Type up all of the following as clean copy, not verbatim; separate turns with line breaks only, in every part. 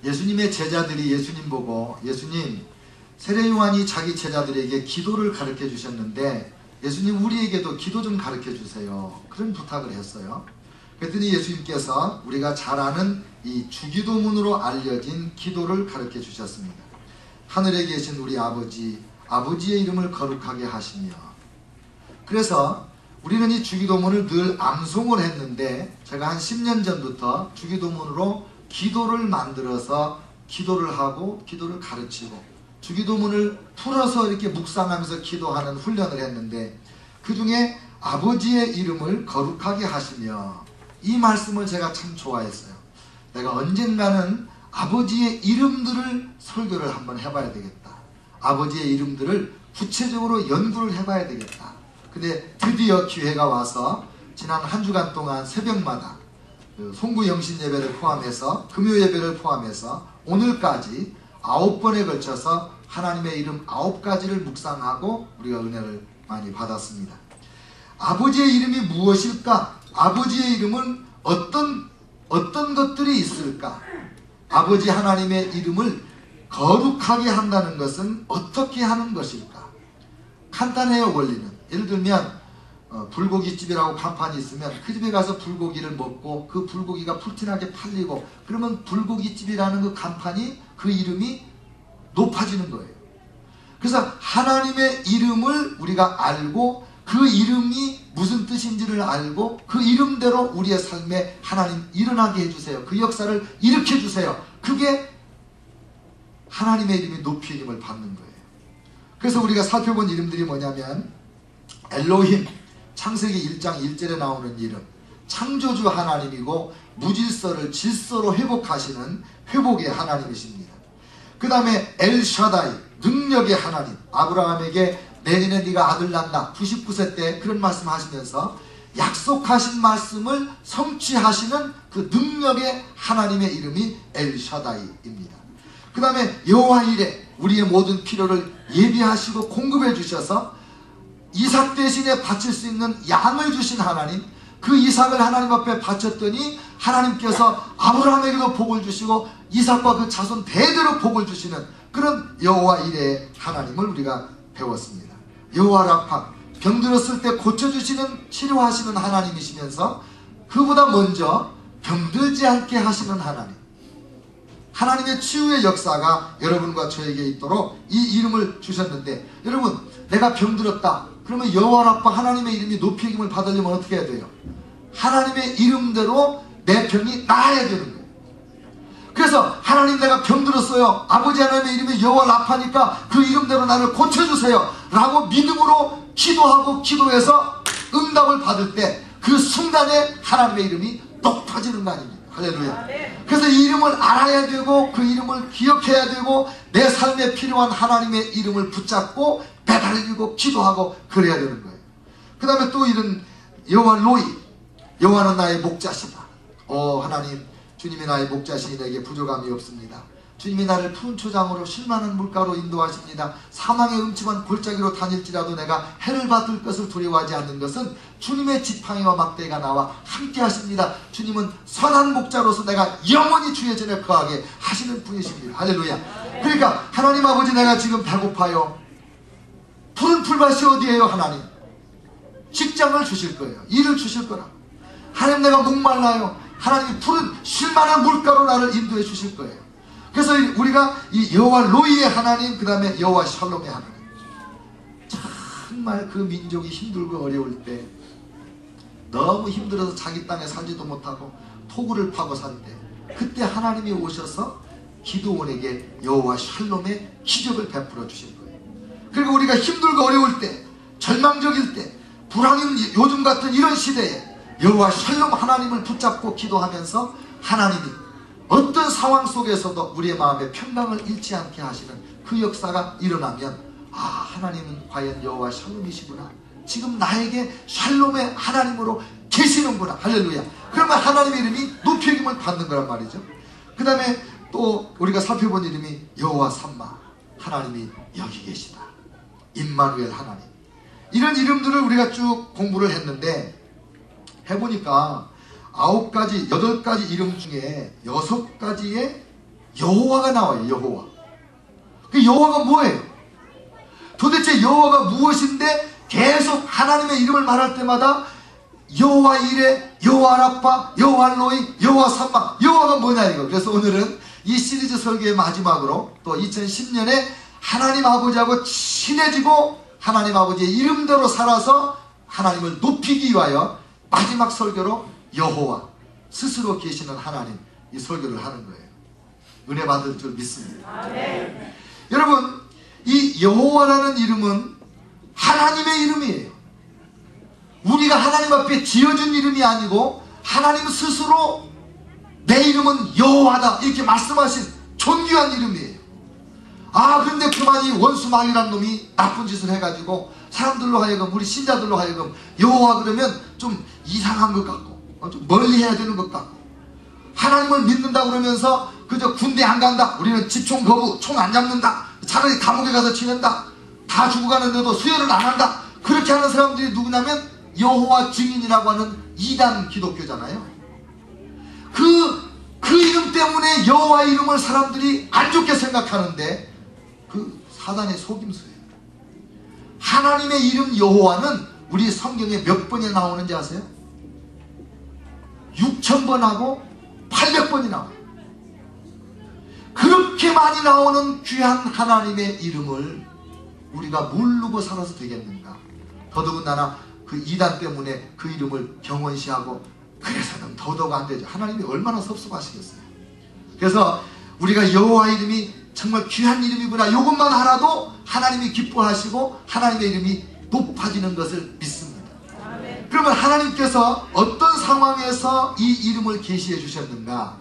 예수님의 제자들이 예수님 보고, 예수님, 세례 요한이 자기 제자들에게 기도를 가르쳐 주셨는데 예수님 우리에게도 기도 좀 가르쳐 주세요. 그런 부탁을 했어요. 그랬더니 예수님께서 우리가 잘 아는 이 주기도문으로 알려진 기도를 가르쳐 주셨습니다. 하늘에 계신 우리 아버지, 아버지의 이름을 거룩하게 하시며. 그래서 우리는 이 주기도문을 늘 암송을 했는데, 제가 한 10년 전부터 주기도문으로 기도를 만들어서 기도를 하고 기도를 가르치고 주기도문을 풀어서 이렇게 묵상하면서 기도하는 훈련을 했는데, 그 중에 아버지의 이름을 거룩하게 하시며, 이 말씀을 제가 참 좋아했어요. 내가 언젠가는 아버지의 이름들을 설교를 한번 해봐야 되겠다. 아버지의 이름들을 구체적으로 연구를 해봐야 되겠다. 근데 드디어 기회가 와서 지난 한 주간 동안 새벽마다 송구 영신 예배를 포함해서 금요 예배를 포함해서 오늘까지 9번에 걸쳐서 하나님의 이름 9가지를 묵상하고 우리가 은혜를 많이 받았습니다. 아버지의 이름이 무엇일까? 아버지의 이름은 어떤 것들이 있을까? 아버지 하나님의 이름을 거룩하게 한다는 것은 어떻게 하는 것일까? 간단해요, 원리는. 예를 들면 불고기집이라고 간판이 있으면 그 집에 가서 불고기를 먹고 그 불고기가 풀티나게 팔리고, 그러면 불고기집이라는 그 간판이, 그 이름이 높아지는 거예요. 그래서 하나님의 이름을 우리가 알고 그 이름이 무슨 뜻인지를 알고 그 이름대로 우리의 삶에 하나님 일어나게 해주세요. 그 역사를 일으켜 주세요. 그게 하나님의 이름이 높이 힘을 받는 거예요. 그래서 우리가 살펴본 이름들이 뭐냐면, 엘로힘, 창세기 1장 1절에 나오는 이름, 창조주 하나님이고 무질서를 질서로 회복하시는 회복의 하나님이십니다. 그 다음에 엘샤다이, 능력의 하나님, 아브라함에게 내년에 네가 아들 낳는다 99세 때 그런 말씀 하시면서 약속하신 말씀을 성취하시는 그 능력의 하나님의 이름이 엘샤다이입니다. 그 다음에 여호와 이레, 우리의 모든 필요를 예비하시고 공급해 주셔서 이삭 대신에 바칠 수 있는 양을 주신 하나님, 그 이삭을 하나님 앞에 바쳤더니 하나님께서 아브라함에게도 복을 주시고 이삭과 그 자손 대대로 복을 주시는 그런 여호와 이레의 하나님을 우리가 배웠습니다. 여호와 라파, 병들었을 때 고쳐주시는, 치료하시는 하나님이시면서 그보다 먼저 병들지 않게 하시는 하나님, 하나님의 치유의 역사가 여러분과 저에게 있도록 이 이름을 주셨는데, 여러분, 내가 병들었다 그러면 여호와 라파 하나님의 이름이 높이 힘을 받으려면 어떻게 해야 돼요? 하나님의 이름대로 내 병이 나아야 되는 거예요. 그래서 하나님, 내가 병들었어요. 아버지 하나님의 이름이 여호와 라파니까 그 이름대로 나를 고쳐주세요 라고 믿음으로 기도하고 기도해서 응답을 받을 때 그 순간에 하나님의 이름이 높아지는 거 아닙니까? 할렐루야. 그래서 이 이름을 알아야 되고 그 이름을 기억해야 되고 내 삶에 필요한 하나님의 이름을 붙잡고 매달리고 기도하고 그래야 되는 거예요. 그 다음에 또 이런 여호와 로이, 여호와는 나의 목자시다. 하나님, 주님이 나의 목자시니 내게 부족함이 없습니다. 주님이 나를 푸른 초장으로 쉴만한 물가로 인도하십니다. 사망의 음침한 골짜기로 다닐지라도 내가 해를 받을 것을 두려워하지 않는 것은 주님의 지팡이와 막대가 나와 함께 하십니다. 주님은 선한 목자로서 내가 영원히 주의 전에 거하게 하시는 분이십니다. 할렐루야. 그러니까 하나님 아버지, 내가 지금 배고파요. 푸른 풀밭이 어디예요? 하나님, 직장을 주실 거예요. 일을 주실 거라. 하나님, 내가 목말라요. 하나님이 푸른 쉴만한 물가로 나를 인도해 주실 거예요. 그래서 우리가 이 여호와 로이의 하나님, 그 다음에 여호와 샬롬의 하나님, 정말 그 민족이 힘들고 어려울 때, 너무 힘들어서 자기 땅에 살지도 못하고 토구를 파고 살 때, 그때 하나님이 오셔서 기드온에게 여호와 샬롬의 기적을 베풀어 주실 거예요. 그리고 우리가 힘들고 어려울 때, 절망적일 때, 불황인 요즘 같은 이런 시대에 여호와 샬롬 하나님을 붙잡고 기도하면서 하나님이 어떤 상황 속에서도 우리의 마음에 평강을 잃지 않게 하시는 그 역사가 일어나면, 하나님은 과연 여호와 샬롬이시구나, 지금 나에게 샬롬의 하나님으로 계시는구나. 할렐루야. 그러면 하나님의 이름이 높이 힘을 받는 거란 말이죠. 그 다음에 또 우리가 살펴본 이름이 여호와 삼마, 하나님이 여기 계시다. 임마누엘 하나님. 이런 이름들을 우리가 쭉 공부를 했는데, 해보니까 9가지, 8가지 이름 중에 6가지의 여호와가 나와요. 여호와. 그 여호와가 뭐예요? 도대체 여호와가 무엇인데 계속 하나님의 이름을 말할 때마다 여호와 이레, 여호와 라파, 여호와 로이, 여호와 삼마, 여호와가 뭐냐 이거. 그래서 오늘은 이 시리즈 설교의 마지막으로 또 2010년에 하나님 아버지하고 친해지고 하나님 아버지의 이름대로 살아서 하나님을 높이기 위하여 마지막 설교로 여호와, 스스로 계시는 하나님, 이 설교를 하는 거예요. 은혜 받을 줄 믿습니다. 아멘. 여러분, 이 여호와라는 이름은 하나님의 이름이에요. 우리가 하나님 앞에 지어준 이름이 아니고 하나님 스스로 내 이름은 여호와다 이렇게 말씀하신 존귀한 이름이에요. 아, 그런데 그만이 원수망이라는 놈이 나쁜 짓을 해가지고 사람들로 하여금, 우리 신자들로 하여금 여호와 그러면 좀 이상한 것 같고 좀 멀리 해야 되는 것 같고, 하나님을 믿는다 그러면서 그저 군대 안 간다, 우리는 집총 거부, 총 안 잡는다, 차라리 감옥에 가서 지낸다, 다 죽어가는데도 수혈을 안 한다, 그렇게 하는 사람들이 누구냐면 여호와 증인이라고 하는 이단 기독교잖아요. 그 이름 때문에 여호와 이름을 사람들이 안 좋게 생각하는데 그 사단의 속임수예요. 하나님의 이름 여호와는 우리 성경에 몇 번이나 나오는지 아세요? 6,000번하고 800번이 나와요. 그렇게 많이 나오는 귀한 하나님의 이름을 우리가 모르고 살아서 되겠는가? 더더군다나 그 이단 때문에 그 이름을 경원시하고 그래서는 더더욱 안 되죠. 하나님이 얼마나 섭섭하시겠어요. 그래서 우리가 여호와 이름이 정말 귀한 이름이구나, 이것만 알아도 하나님이 기뻐하시고 하나님의 이름이 높아지는 것을 믿습니다. 아멘. 그러면 하나님께서 어떤 상황에서 이 이름을 계시해 주셨는가?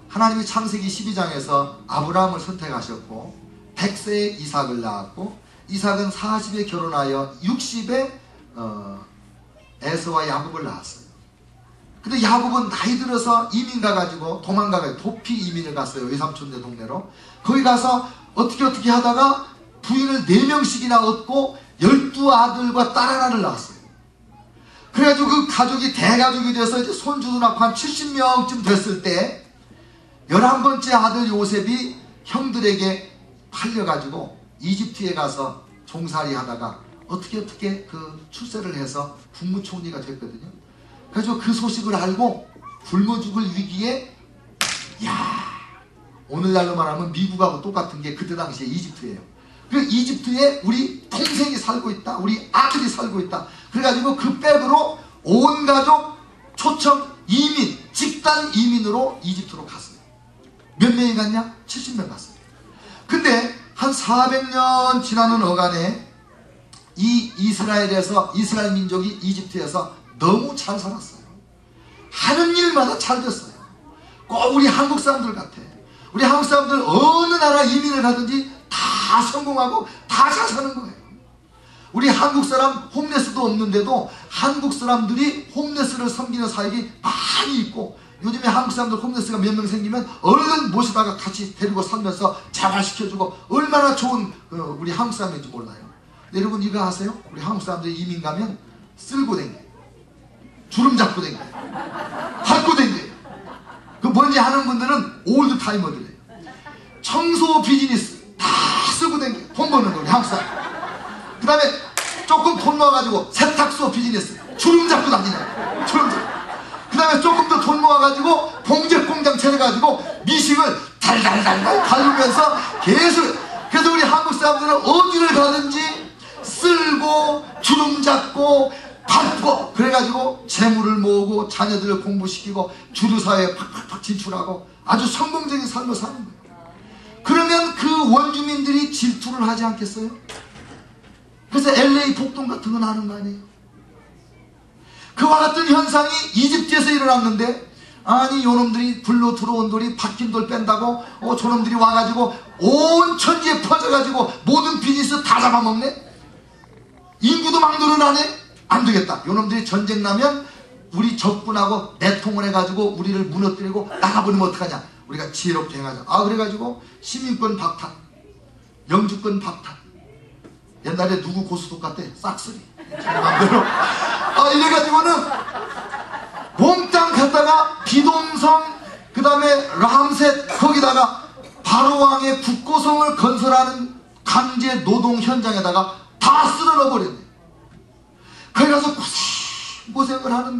하나님이 창세기 12장에서 아브라함을 선택하셨고 100세에 이삭을 낳았고, 이삭은 40에 결혼하여 60에 에서와 야곱을 낳았어요. 근데 야곱은 나이 들어서 이민 가가지고 도망가가지고 도피 이민을 갔어요. 외삼촌네 동네로. 거기 가서 어떻게 하다가 부인을 4명씩이나 얻고 12아들과 딸 하나를 낳았어요. 그래가지고 그 가족이 대가족이 돼서 이제 손주도 낳고 한 70명쯤 됐을 때 11번째 아들 요셉이 형들에게 팔려가지고 이집트에 가서 종살이 하다가 어떻게 그 출세를 해서 국무총리가 됐거든요. 그래서 그 소식을 알고 굶어 죽을 위기에, 오늘날로 말하면 미국하고 똑같은 게 그때 당시에 이집트예요. 그 이집트에 우리 동생이 살고 있다, 우리 아들이 살고 있다, 그래가지고 그 백으로 온 가족 초청 이민, 집단 이민으로 이집트로 갔어요. 몇 명이 갔냐? 70명 갔어요. 근데 한 400년 지나는 어간에 이 이스라엘 민족이 이집트에서 너무 잘 살았어요. 하는 일마다 잘 됐어요. 꼭 우리 한국 사람들 같아. 우리 한국 사람들 어느 나라 이민을 가든지 다 성공하고 다 잘 사는 거예요. 우리 한국 사람 홈레스도 없는데도 한국 사람들이 홈레스를 섬기는 사역이 많이 있고, 요즘에 한국 사람들 홈레스가 몇 명 생기면 얼른 모시다가 같이 데리고 살면서 재활시켜주고 얼마나 좋은 우리 한국 사람인지 몰라요. 여러분 이거 아세요? 우리 한국 사람들이 이민 가면 쓸고 댕겨요. 주름 잡고 댕겨요. 밟고 댕겨요. 그 뭔지 아는 분들은 올드 타이머들이에요. 청소 비즈니스 다 쓰고 댕겨요. 돈 버는 거 우리 한국 사람. 그 다음에 조금 돈 모아가지고 세탁소 비즈니스 주름 잡고 다니는, 주름 잡고. 그 다음에 조금 더 돈 모아가지고 봉제 공장 차려가지고 미식을 달달달달 밟으면서 계속. 그래서 우리 한국 사람들은 어디를 가든지 쓸고 주름 잡고 밟고 그래가지고 재물을 모으고 자녀들을 공부시키고 주류사회에 팍팍팍 진출하고 아주 성공적인 삶을 사는 거예요. 그러면 그 원주민들이 질투를 하지 않겠어요? 그래서 LA 폭동 같은 거 나는 거 아니에요? 그와 같은 현상이 이집트에서 일어났는데, 아니 요놈들이 불로 들어온 돌이 박힌 돌 뺀다고 저놈들이 와가지고 온 천지에 퍼져가지고 모든 비즈니스 다 잡아먹네? 인구도 막 늘어나네? 안 되겠다. 요놈들이 전쟁 나면 우리 적군하고 내통을 해가지고 우리를 무너뜨리고 나가버리면 어떡하냐? 우리가 지혜롭게 행하자. 그래가지고 시민권 박탈, 영주권 박탈. 옛날에 누구 고수 똑같대? 싹쓸이. 이래가지고는 몽땅 갔다가 비동성 그 다음에 람셋 거기다가 바로왕의 국고성을 건설하는 강제 노동 현장에다가 다 쓸어 넣어버렸네. 거기 가서 고생을 하는데